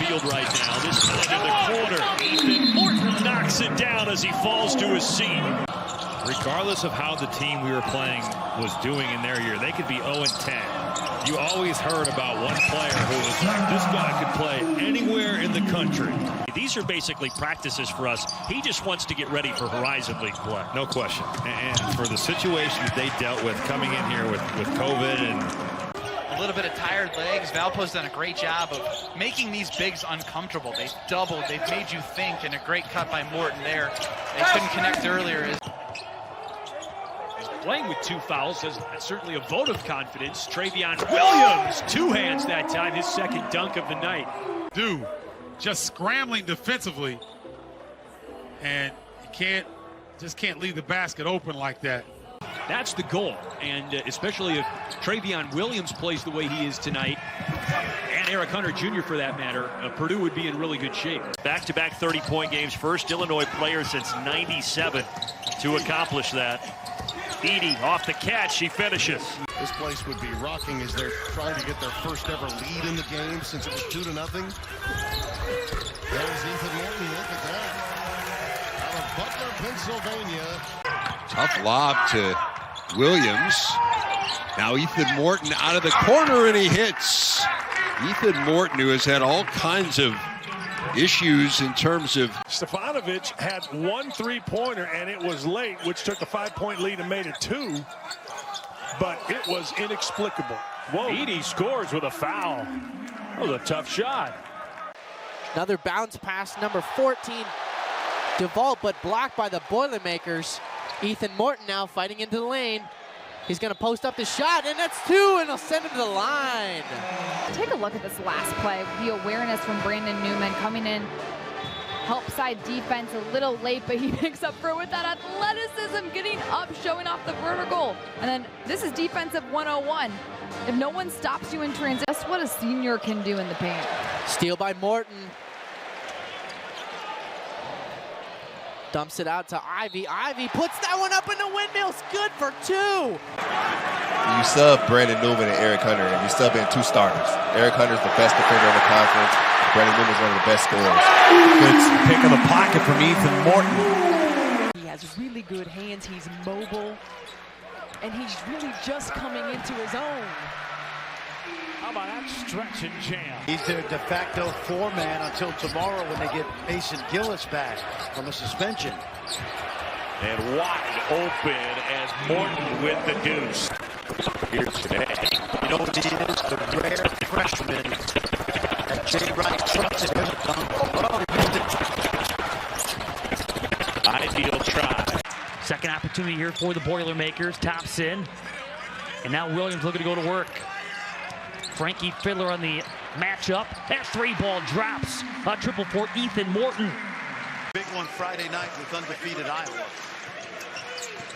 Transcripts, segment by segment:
field right now. This time in the corner. Ethan Morton knocks it down as he falls to his seat. Regardless of how the team we were playing was doing in their year, they could be 0-10. You always heard about one player who was like, this guy could play anywhere in the country. These are basically practices for us. He just wants to get ready for Horizon League play. No question. And for the situations they dealt with coming in here with COVID and a little bit of tired legs. Valpo's done a great job of making these bigs uncomfortable. They've doubled, they've made you think, and a great cut by Morton there. They couldn't connect earlier. Playing with 2 fouls is certainly a vote of confidence. Travion Williams, 2 hands that time, his second dunk of the night. Purdue just scrambling defensively, and you can't leave the basket open like that. That's the goal, and especially if Travion Williams plays the way he is tonight, and Eric Hunter Jr. for that matter, Purdue would be in really good shape. Back-to-back 30-point games, first Illinois player since '97 to accomplish that. Edie off the catch, she finishes. This place would be rocking as they're trying to get their first ever lead in the game since it was 2-0. There's Ethan Morton, look at that. Out of Butler, Pennsylvania. Tough lob to Williams. Now Ethan Morton out of the corner and he hits. Ethan Morton, who has had all kinds of issues in terms of... Stefanovic had 1 3-pointer and it was late, which took a 5-point lead and made it 2. But it was inexplicable. Whoa. Edie scores with a foul. That was a tough shot. Another bounce pass, number 14. DeVault, but blocked by the Boilermakers. Ethan Morton now fighting into the lane. He's going to post up the shot, and that's 2, and he'll send him to the line. Take a look at this last play. The awareness from Brandon Newman coming in. Help side defense a little late, but he picks up for it with that athleticism, getting up, showing off the vertical. And then this is defensive 101. If no one stops you in transition, that's what a senior can do in the paint. Steal by Morton. Dumps it out to Ivy. Ivy puts that one up in the windmills. Good for 2. You sub Brandon Newman and Eric Hunter, and you sub in 2 starters. Eric Hunter's the best defender in the conference. Brandon Newman's one of the best scorers. Good pick of the pocket from Ethan Morton. He has really good hands. He's mobile, and he's really just coming into his own. How about that stretch and jam? He's their de facto 4-man until tomorrow when they get Mason Gillis back from a suspension. And wide open as Morton with the deuce. Here today. You know what he is? The rare freshman that Jay Wright trusted him. Ideal try. Second opportunity here for the Boilermakers. Tops in. And now Williams looking to go to work. Frankie Fiddler on the matchup. That 3-ball drops. A triple for Ethan Morton. Big one Friday night with undefeated Iowa.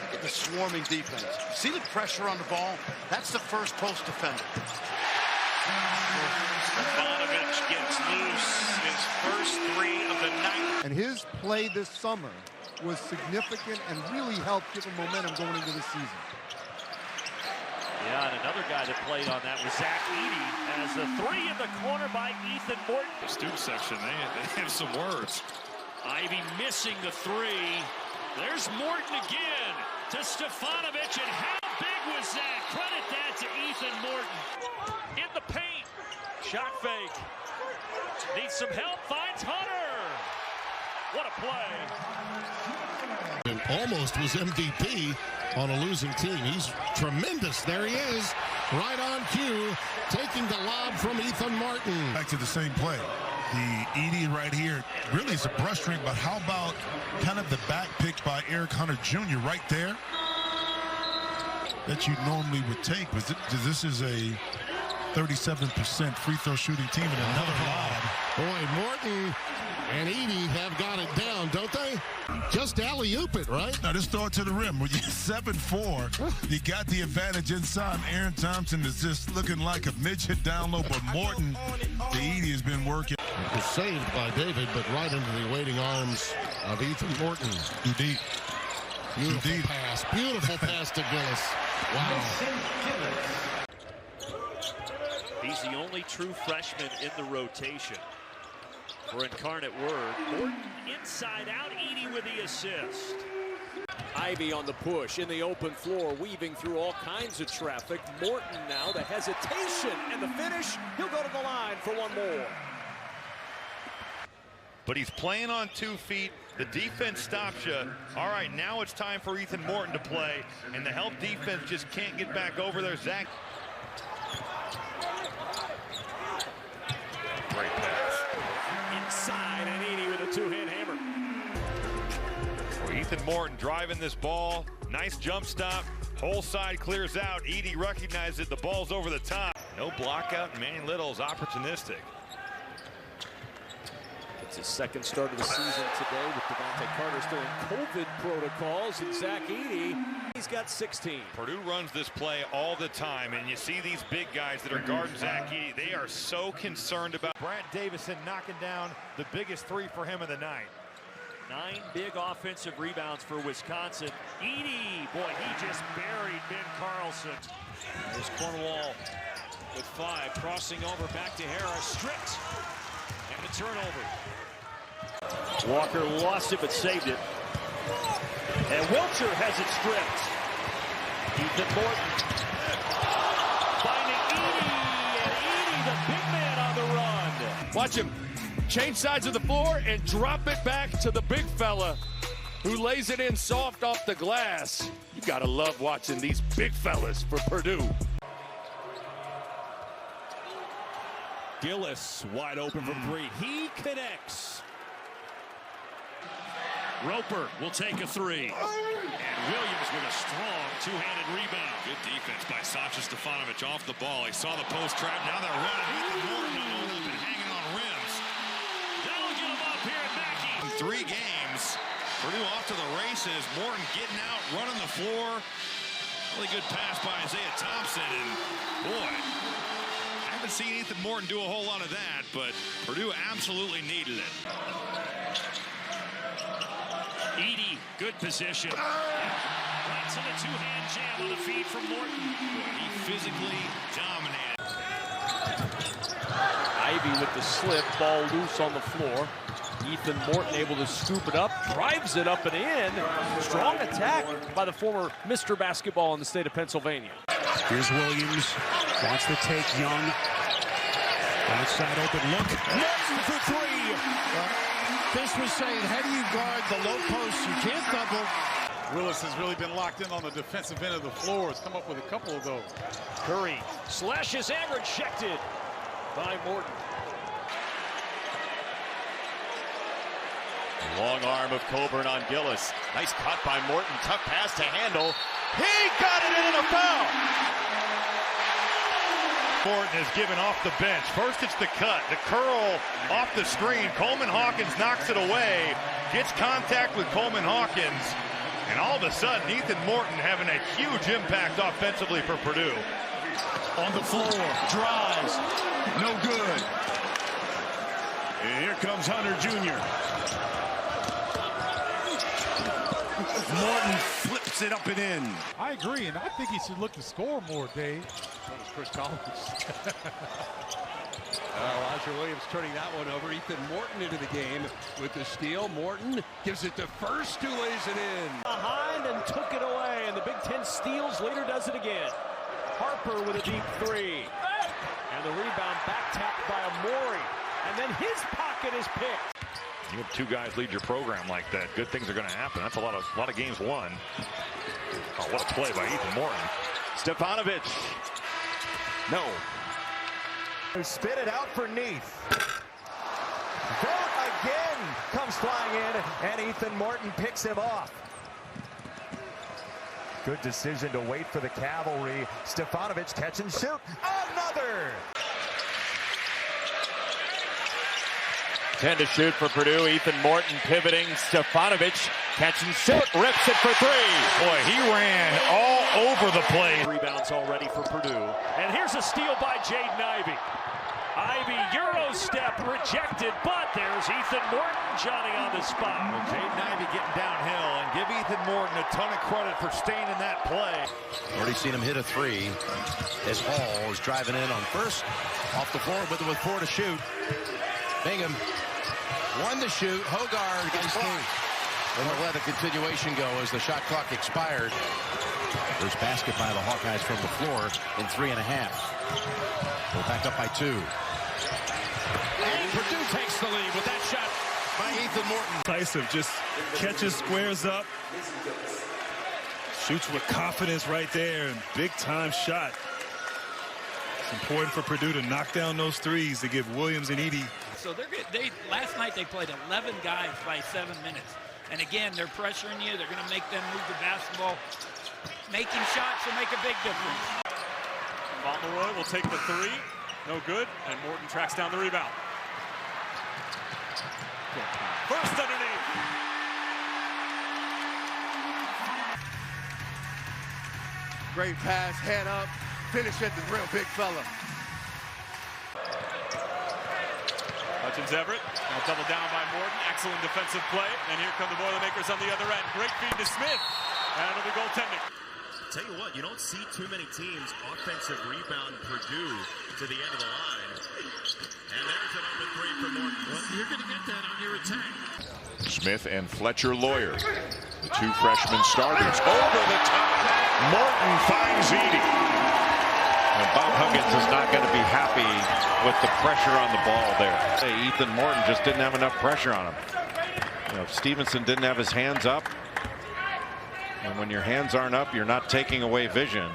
Look at the swarming defense. See the pressure on the ball? That's the first post defender. Stefanovic gets loose. His first 3 of the night. And his play this summer was significant and really helped give him momentum going into the season. Yeah, and another guy that played on that was Zach Edie as the 3 in the corner by Ethan Morton. The student section, they have some words. Ivy missing the 3. There's Morton again to Stefanovic, and how big was that? Credit that to Ethan Morton. In the paint, shot fake. Needs some help, finds Hunter. What a play. And almost was MVP on a losing team. He's tremendous. There he is, right on cue, taking the lob from Ethan Morton. Back to the same play. The Edie right here really is a brush string, but how about kind of the back pick by Eric Hunter Jr. right there that you normally would take? This is a 37% free throw shooting team and another lob. Boy, Morton and Edie have got it down, don't they? Just alley-oop it, right? Now, just throw it to the rim. When you're 7'4", you got the advantage inside. Aaron Thompson is just looking like a midget down low, but Morton, the Edie has been working. It was saved by David, but right into the waiting arms of Ethan Morton. Indeed. Beautiful pass. Beautiful pass to Gillis. Wow. He's the only true freshman in the rotation. for Incarnate Word. Morton inside out, Edey with the assist. Ivy on the push in the open floor, weaving through all kinds of traffic. Morton now, the hesitation and the finish. He'll go to the line for one more. But he's playing on 2 feet. The defense stops you. All right, now it's time for Ethan Morton to play, and the help defense just can't get back over there. Zach. Great pass. Inside, and Edey with a 2-hand hammer. Well, Ethan Morton driving this ball. Nice jump stop. Whole side clears out. Edey recognizes it. The ball's over the top. No block out. Manny Little's opportunistic. It's his second start of the season today with Devontae Carter still in COVID protocols, and Zach Edey, he's got 16. Purdue runs this play all the time, and you see these big guys that are guarding Zach Edey. They are so concerned about Brant Davison knocking down the biggest 3 for him of the night. 9 big offensive rebounds for Wisconsin. Edey, boy, he just buried Ben Carlson. There's Cornwall with 5, crossing over back to Harris, stripped, and a turnover. Walker lost it but saved it. And Wilcher has it stripped. Ethan Morton finding Edey, and Edey, the big man on the run. Watch him change sides of the floor and drop it back to the big fella who lays it in soft off the glass. You gotta love watching these big fellas for Purdue. Gillis wide open from 3. He connects. Roper will take a 3. And Williams with a strong 2-handed rebound. Good defense by Sasha Stefanovic off the ball. He saw the post trap. Now they're running. Ethan Morton all up and hanging on rims. That'll get him up here at Mackey. In 3 games, Purdue off to the races. Morton getting out, running the floor. Really good pass by Isaiah Thompson. And boy, I haven't seen Ethan Morton do a whole lot of that, but Purdue absolutely needed it. Edey, good position. Right to the 2-hand jam on the feed from Morton. He physically dominated. Ivy with the slip, ball loose on the floor. Ethan Morton able to scoop it up, drives it up and in. Strong attack by the former Mr. Basketball in the state of Pennsylvania. Here's Williams, wants to take Young. Outside open look, Morton for 3. This was saying, how do you guard the low post? You can't double. Willis has really been locked in on the defensive end of the floor. Has come up with a couple of those. Curry slashes and rejected by Morton. Long arm of Coburn on Gillis. Nice cut by Morton. Tough pass to handle. He got it in a foul. Morton is given off the bench. First it's the cut, the curl off the screen. Coleman Hawkins knocks it away, gets contact with Coleman Hawkins, and all of a sudden Ethan Morton having a huge impact offensively for Purdue. On the floor, drives, no good. And here comes Hunter Jr. Morton flips it up and in. I agree, and I think he should look to score more, Dave. Chris Collins. Roger Williams turning that one over. Ethan Morton into the game with the steal. Morton gives it to first, who lays it in. Behind and took it away, and the Big Ten steals, later does it again. Harper with a deep 3. And the rebound back tapped by Amori. And then his pocket is picked. You have 2 guys lead your program like that. Good things are going to happen. That's a lot of games won. Oh, what a play by Ethan Morton. Stefanovic. No. Spit it out for Neath. Vogt again comes flying in, and Ethan Morton picks him off. Good decision to wait for the cavalry. Stefanovic catch and shoot. Another. 10 to shoot for Purdue. Ethan Morton pivoting. Stefanovic catch and shoot. Rips it for 3. Boy, he ran all over the place. Rebounds already for Purdue. And here's a steal by Jaden Ivey. Ivey Euro step rejected, but there's Ethan Morton Johnny on the spot. Well, Jaden Ivey getting downhill, and give Ethan Morton a ton of credit for staying in that play. Already seen him hit a 3 as Hall is driving in on first. Off the floor with 4 to shoot. Bingham One to shoot. Hogarth against two. And they'll let a continuation go as the shot clock expired. There's basket by the Hawkeyes from the floor in 3.5. They're back up by 2. And Purdue takes the lead with that shot by Ethan Morton. Decisive, just catches, squares up, shoots with confidence right there, and big-time shot. It's important for Purdue to knock down those threes to give Williams and Edey. So last night they played 11 guys by 7 minutes. And again, they're pressuring you. They're going to make them move the basketball. Making shots will make a big difference. Fauntleroy will take the 3. No good. And Morton tracks down the rebound. First underneath. Great pass, head up, finish at the rim, big fella. Hutchins Everett, now double down by Morton. Excellent defensive play. And here come the Boilermakers on the other end. Great feed to Smith. And it'll be goaltending. Tell you what, you don't see too many teams offensive rebound Purdue to the end of the line. And there's an open 3 for Morton. Well, you're going to get that on your attack. Smith and Fletcher Lawyer, the 2 freshman starters. Over the top. Morton finds Edey. And Bob Huggins is not going to be happy with the pressure on the ball there. Hey, Ethan Morton just didn't have enough pressure on him. You know, Stevenson didn't have his hands up. And when your hands aren't up, you're not taking away vision.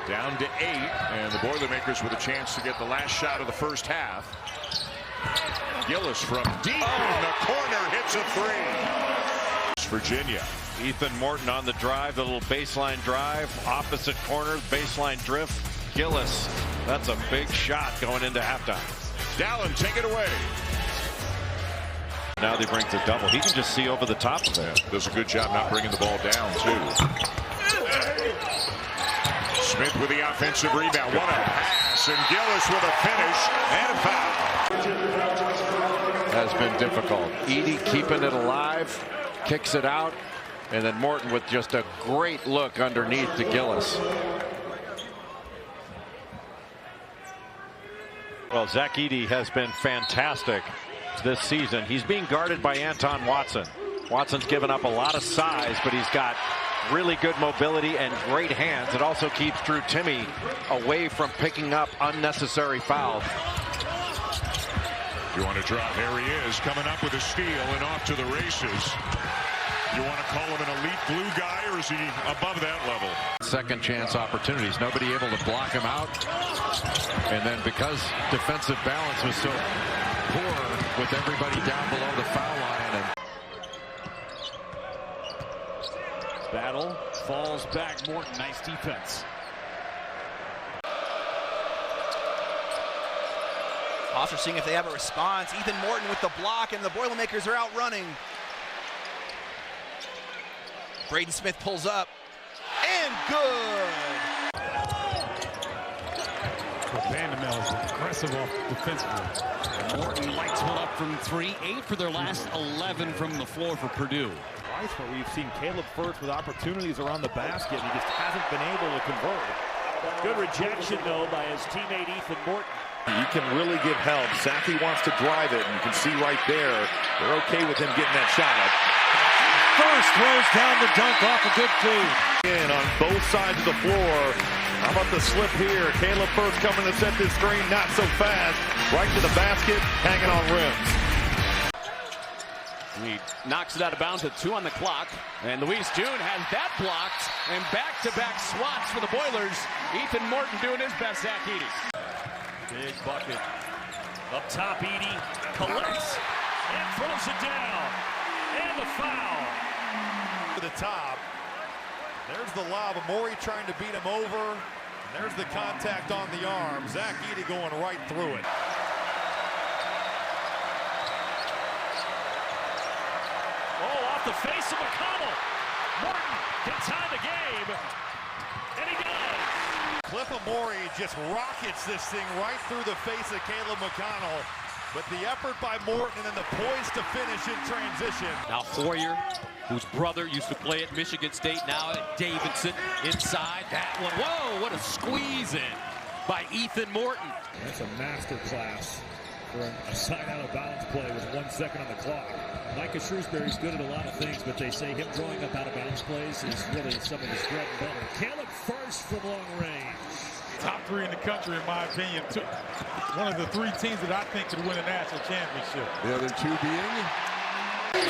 Down to 8, and the Boilermakers with a chance to get the last shot of the first half. Gillis from deep in the corner hits a 3. Virginia. Ethan Morton on the drive, the little baseline drive, opposite corner, baseline drift. Gillis, that's a big shot going into halftime. Dallin, take it away. Now they bring the double. He can just see over the top of it. Does a good job not bringing the ball down, too. Smith with the offensive rebound. What a pass, and Gillis with a finish and a foul. Has been difficult. Edey keeping it alive, kicks it out, and then Morton with just a great look underneath to Gillis. Well, Zach Edey has been fantastic this season. He's being guarded by Anton Watson. Watson's given up a lot of size, but he's got really good mobility and great hands. It also keeps Drew Timme away from picking up unnecessary fouls. You want to drop? There he is, coming up with a steal and off to the races. You want to call him an elite glue guy, or is he above that level? Second chance opportunities. Nobody able to block him out. And then because defensive balance was so poor with everybody down below the foul line. And battle falls back. Morton, nice defense. Hofstra seeing if they have a response. Ethan Morton with the block, and the Boilermakers are out running. Braden Smith pulls up, and good! Vandemel is aggressive off defensively. Morton lights one up from 3, 8 for their last 11 from the floor for Purdue. Twice where we've seen Caleb Firth with opportunities around the basket, and he just hasn't been able to convert. Good rejection, though, by his teammate Ethan Morton. He can really give help. Safi wants to drive it, and you can see right there, they're okay with him getting that shot up. First throws down the dunk off a good feed. In on both sides of the floor. How about the slip here? Caleb Firth coming to set this screen, not so fast. Right to the basket, hanging on rims. He knocks it out of bounds with 2 on the clock. And Luis June has that blocked. And back-to-back swats for the Boilers. Ethan Morton doing his best, Zach Edey. Big bucket. Up top, Edey collects and throws it down. And the foul. To the top. There's the lob. Amori trying to beat him over. And there's the contact on the arm. Zach Edey going right through it. Oh, off the face of McConnell. Morton can tie the game. And he does. Cliff Amori just rockets this thing right through the face of Caleb McConnell. But the effort by Morton and then the poise to finish in transition. Now Foyer, whose brother used to play at Michigan State, now at Davidson inside that one. Whoa, what a squeeze in by Ethan Morton. That's a master class for a side out of bounds play with 1 second on the clock. Micah Shrewsbury's good at a lot of things, but they say him drawing up out of bounds plays is really some of his bread and butter. Caleb first from long range. Top 3 in the country, in my opinion. One of the 3 teams that I think could win a national championship. The other 2 being?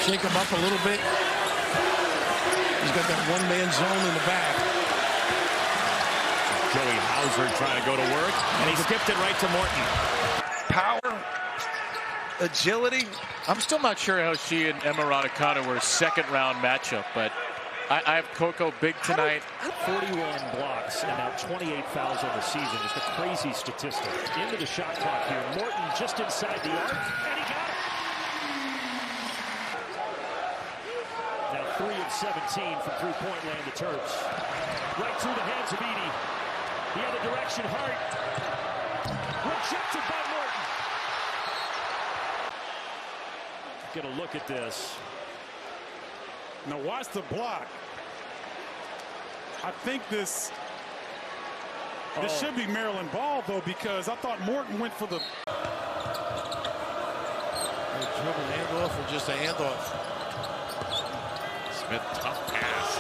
Shake him up a little bit. He's got that one-man zone in the back. Joey Hauser trying to go to work, and he skipped it right to Morton. Power, agility. I'm still not sure how she and Emma Raducanu were a second-round matchup, but I have Coco big tonight. 41 blocks and now 28 fouls on the season. Just a crazy statistic. Into the shot clock here. Morton just inside the arc, and he got it. Now 3 of 17 from three-point land, the Terps. Right through the hands of Edey. The other direction, Hart. Rejected by Morton. Get a look at this. Now watch the block. I think this should be Maryland ball, though, because I thought Morton went for the... A dribble handoff or just a handoff? Smith, tough pass.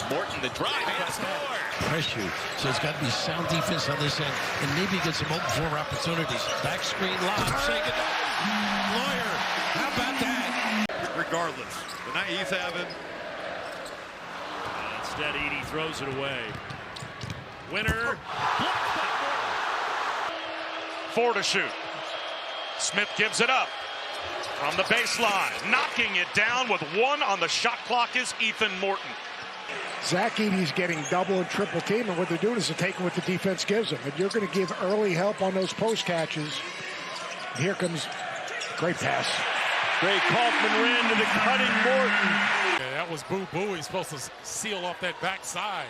Morton, the drive, and score. Pressure. So it's got to be sound defense on this end, and maybe get some open floor opportunities. Back screen lob. Lawyer. How about that? Regardless, the night he's having. Instead, Edey throws it away. Winner. 4 to shoot. Smith gives it up from the baseline. Knocking it down with 1 on the shot clock is Ethan Morton. Zach Edey's getting double and triple team, and what they're doing is they're taking what the defense gives them. And you're going to give early help on those post catches. Here comes great pass. Great Kaufman ran to the cutting Morton. Yeah, that was boo-boo. He's supposed to seal off that backside.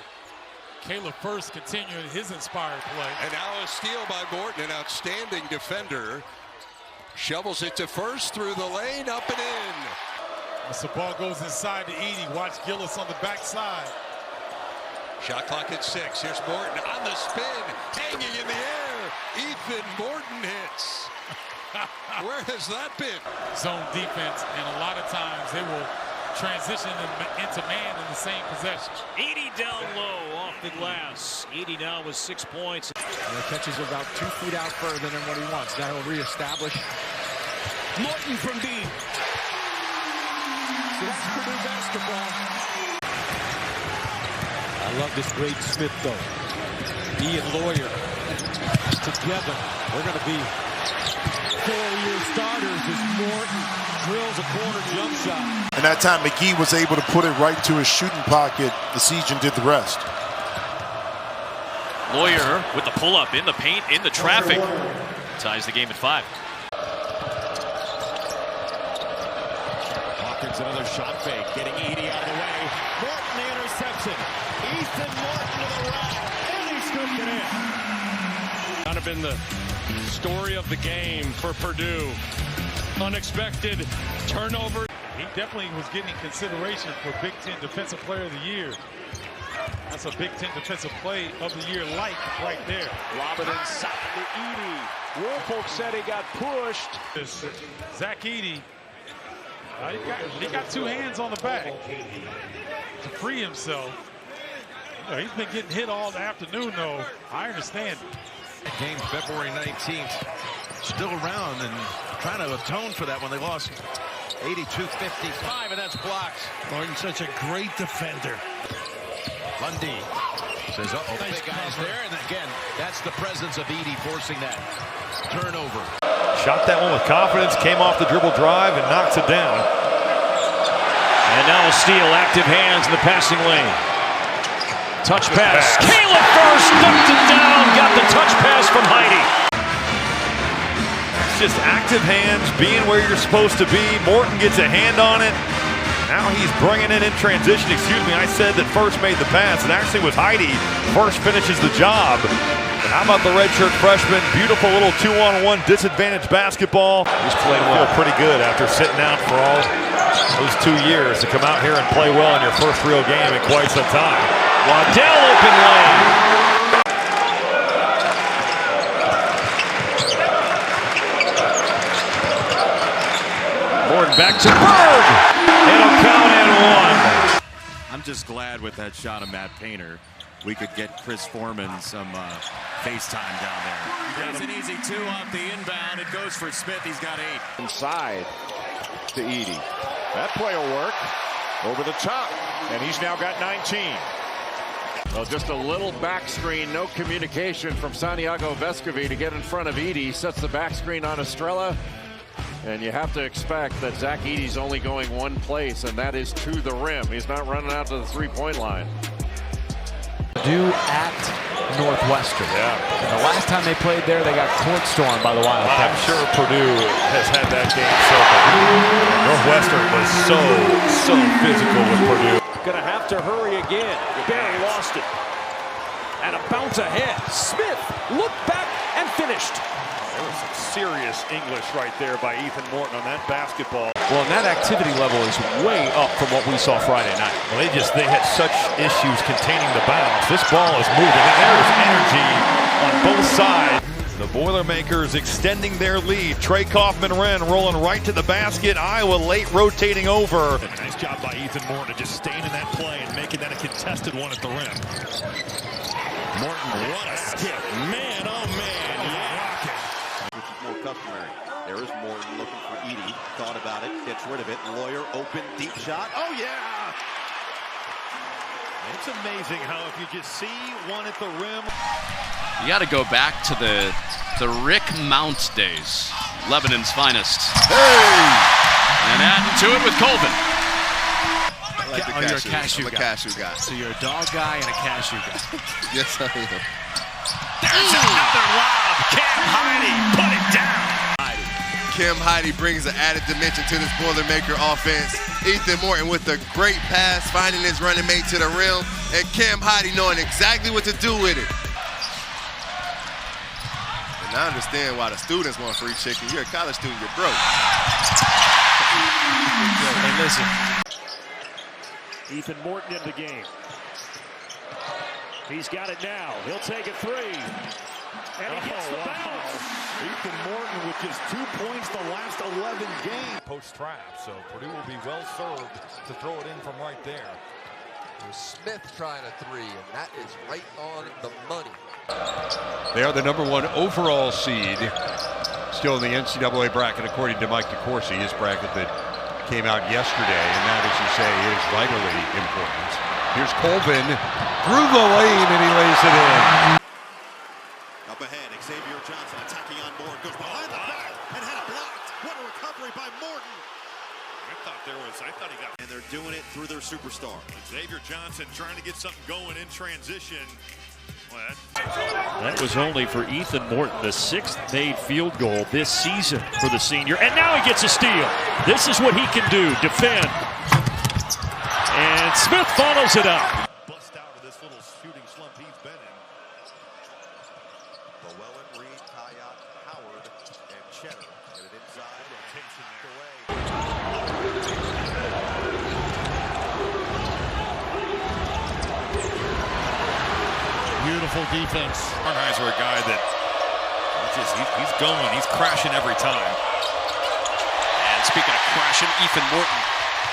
Caleb first continuing his inspired play. And now a steal by Morton, an outstanding defender. Shovels it to first through the lane, up and in. As the ball goes inside to Edey, watch Gillis on the backside. Shot clock at 6. Here's Morton on the spin, hanging in the air. Ethan Morton hits. Where has that been? Zone defense, and a lot of times they will transition into man in the same possession. Edey down low off the glass. Edey now with 6 points. And the catch is about 2 feet out further than what he wants. Now he'll reestablish. Morton from deep. So that's Purdue basketball. I love this great Smith, though. He and Lawyer together. They're going to be 4-year starters as Morton drills a corner jump shot. And that time McGee was able to put it right to his shooting pocket. The Siege did the rest. Lawyer with the pull-up in the paint, in the traffic. Ties the game at 5. Hawkins another shot fake, getting Edey out of the way. Morton the interception. Ethan Morton to the rack, and he scooped it in. Kind of been the story of the game for Purdue. Unexpected turnover. He definitely was getting consideration for Big Ten Defensive Player of the Year. That's a Big Ten Defensive Play of the Year like right there. Lob it inside to Edey. Woolfolk said he got pushed. Zach Edey, he got 2 hands on the back to free himself. He's been getting hit all the afternoon, though. I understand it. Game February 19th. Still around and trying to atone for that when they lost 82-55, and that's blocked. Morton's such a great defender. Lundy says, uh-oh, big guys there. And again, that's the presence of Edey forcing that turnover. Shot that one with confidence, came off the dribble drive and knocks it down. And now a steal, active hands in the passing lane. Touch pass. Caleb first, knocked it down, got the touch pass from Heidi. It's just active hands, being where you're supposed to be. Morton gets a hand on it. Now he's bringing it in transition. Excuse me, I said that first made the pass. It actually was Heidi. First finishes the job. And how about the redshirt freshman? Beautiful little 2-on-1 disadvantage basketball. He's played well. Feel pretty good after sitting out for all those 2 years to come out here and play well in your first real game in quite some time. Waddell open lane. Morton back to Berg. It'll count in one. I'm just glad with that shot of Matt Painter, we could get Chris Foreman some FaceTime down there. It's an easy 2 off the inbound. It goes for Smith. He's got 8. Inside to Edey. That play will work. Over the top. And he's now got 19. Well, just a little back screen. No communication from Santiago Vescovi to get in front of Edey. Sets the back screen on Estrella. And you have to expect that Zach Edey's only going one place, and that is to the rim. He's not running out to the three-point line. Purdue at Northwestern. Yeah. And the last time they played there, they got court stormed by the Wildcats. I'm sure Purdue has had that game circled. Northwestern was so physical with Purdue. Gonna have to hurry again. Barry lost it. And a bounce ahead. Smith looked back and finished. There was some serious English right there by Ethan Morton on that basketball. Well, and that activity level is way up from what we saw Friday night. Well, they had such issues containing the bounce. This ball is moving, and there's energy on both sides. The Boilermakers extending their lead. Trey Kaufman-Wren rolling right to the basket. Iowa late rotating over. Nice job by Ethan Morton just staying in that play and making that a contested one at the rim. Morton, what a skip. Man, oh man. Yeah. Which is more customary. There is Morton looking for Edey. Thought about it, gets rid of it. Lawyer open, deep shot. Oh yeah! It's amazing how if you just see one at the rim. You got to go back to the Rick Mounts days, Lebanon's finest. Hey! And adding to it with Colvin. Like the you're a cashew I'm a guy. cashew guy. So you're a dog guy and a cashew guy. Yes, I am. There's another lob. Cam Heide put it down. Cam Heide brings an added dimension to this Boilermaker offense. Ethan Morton with a great pass, finding his running mate to the rim, and Cam Heide knowing exactly what to do with it. And I understand why the students want free chicken. You're a college student, you're broke. Hey, listen. Ethan Morton in the game. He's got it now. He'll take a three. And he gets the bounce. Ethan Morton with just 2 points the last 11 games. Post trap, so Purdue will be well served to throw it in from right there. Smith trying a three, and that is right on the money. They are the #1 overall seed, still in the NCAA bracket, according to Mike DeCourcy, his bracket that came out yesterday, and that, as you say, is vitally important. Here's Colvin through the lane, and he lays it in. Up ahead, Xavier Johnson attacking on board, goes behind the back and had it blocked. What a recovery by Morton. I thought he got. And they're doing it through their superstar. Xavier Johnson trying to get something going in transition. That was only for Ethan Morton, the 6th made field goal this season for the senior. And now he gets a steal. This is what he can do, defend. And Smith follows it up. Bust out of this little shooting slump he's been in. Llewellyn, Reed, Kayat, Howard, and Cheddar. Get it inside, rotation away. Beautiful defense. Arnheiser, a guy that he's going, he's crashing every time. And speaking of crashing, Ethan Morton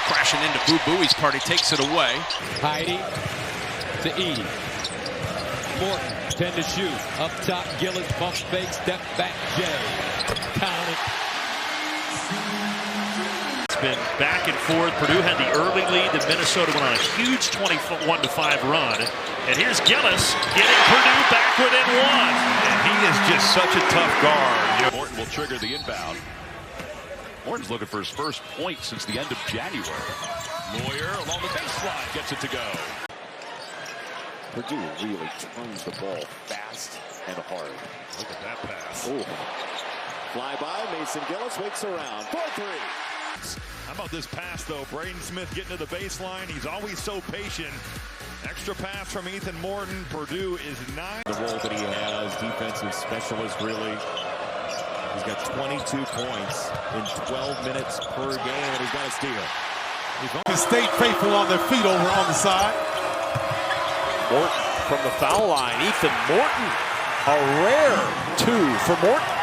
crashing into Boo Booey's party, takes it away. Heide to Edey. Morton, 10 to shoot. Up top, Gillis, bump fake, step back, Jay. Count it. It's been back and forth. Purdue had the early lead. Then Minnesota went on a huge 21-5 run. And here's Gillis getting Purdue back within one. And he is just such a tough guard. Morton will trigger the inbound. Morton's looking for his first point since the end of January. Lawyer along the baseline gets it to go. Purdue really turns the ball fast and hard. Look at that pass. Ooh. Fly by, Mason Gillis waits around. 4-3. How about this pass, though? Braden Smith getting to the baseline. He's always so patient. Extra pass from Ethan Morton. Purdue is 9. The role that he has, defensive specialist, really. He's got 22 points in 12 minutes per game, and he's got a steal. He's stayed faithful on their feet over on the side. Morton from the foul line. Ethan Morton, a rare 2 for Morton.